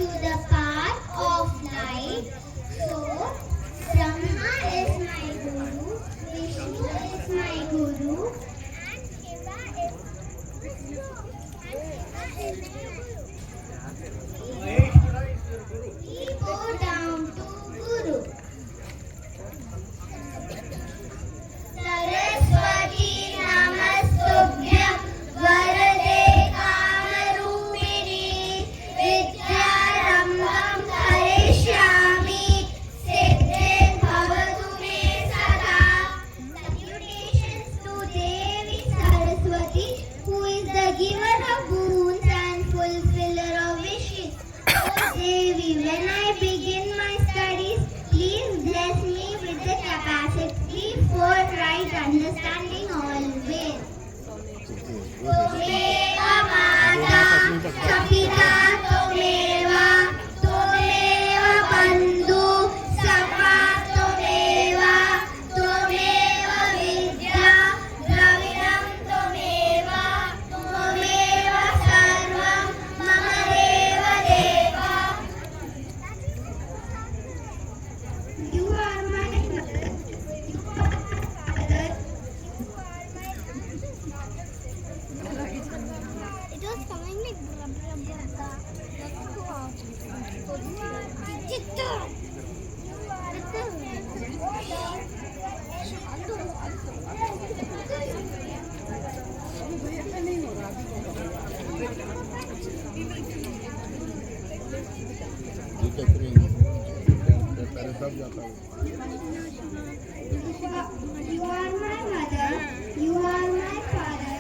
to the path of light. So, Brahma is my guru, Vishnu is my guru, and Shiva is we bow down to Guru. Saraswati Namastubhyam Varade Kamarupini Vidyarambham Karishyami Siddhe Bhavatu Me Sada. Salutations to Devi Saraswati, who is the giver of boons and fulfiller of wishes. Oh Devi, when I begin my studies, please bless me with the capacity for right understanding always. Tumeva Mata, Sapita Tumeva, Tumeva Bandhu, Sapa Tumeva, Tumeva Vidya, Dravidam Tumeva, Tumeva Sarvam, Mama Deva Deva. You are my father. It was coming like You are my mother, you are my father,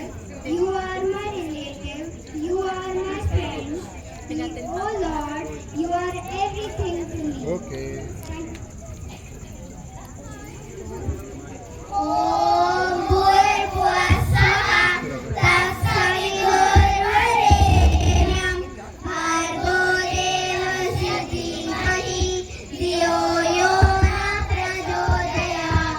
you are my relative, you are my friend. Oh Lord, you are everything to me. Okay. Om Bhurvasvaha Tatsaviturnvarenyam Bhargo Devasya Dhimahi Dhiyo Yo Na Prachodayat.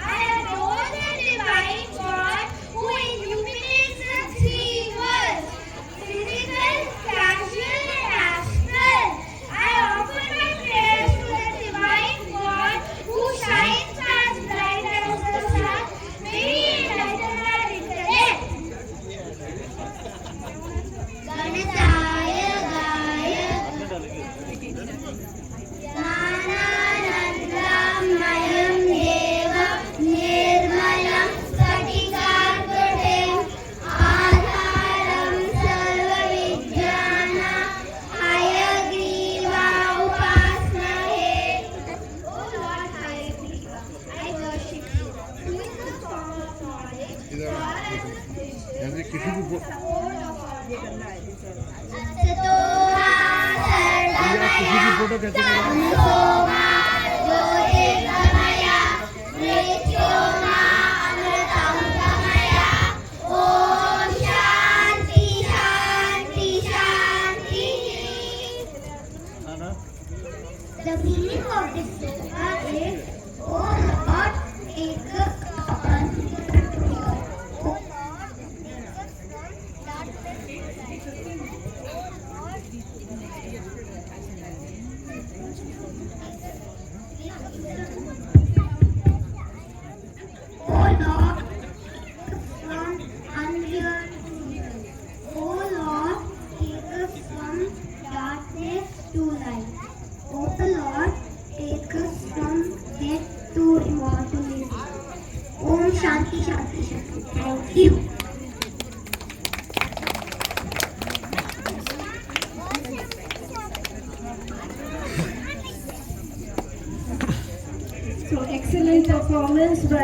I adore the divine God who illuminates the three worlds, physical, casual, and astral. I offer my prayers to the divine God who shines as bright as the sun. May He enlighten our intellect. Ganataya Gaya Jnananandamayam Deva Nirmalam Spatikarkutem Adharam Sarvavidyana Hayagriva Upasmahe. Oh Lord Hayagriva, I worship you. Who is the form of knowledge? इधर God as a जैसे किसी भी whole of our किसी की photo कैसे करें? Soma Jyotirgamaya Mrityoma Amritam Gamaya. Om Shanti Shanti Shanti. The meaning of this sloka is, Oh Lord, take us upon Oh Lord, from unreal to real. Oh Lord, take us from darkness to light. Oh Lord, take us from death to immortality. Om Shanti Shanti Shanti. Thank you. So excellent performance by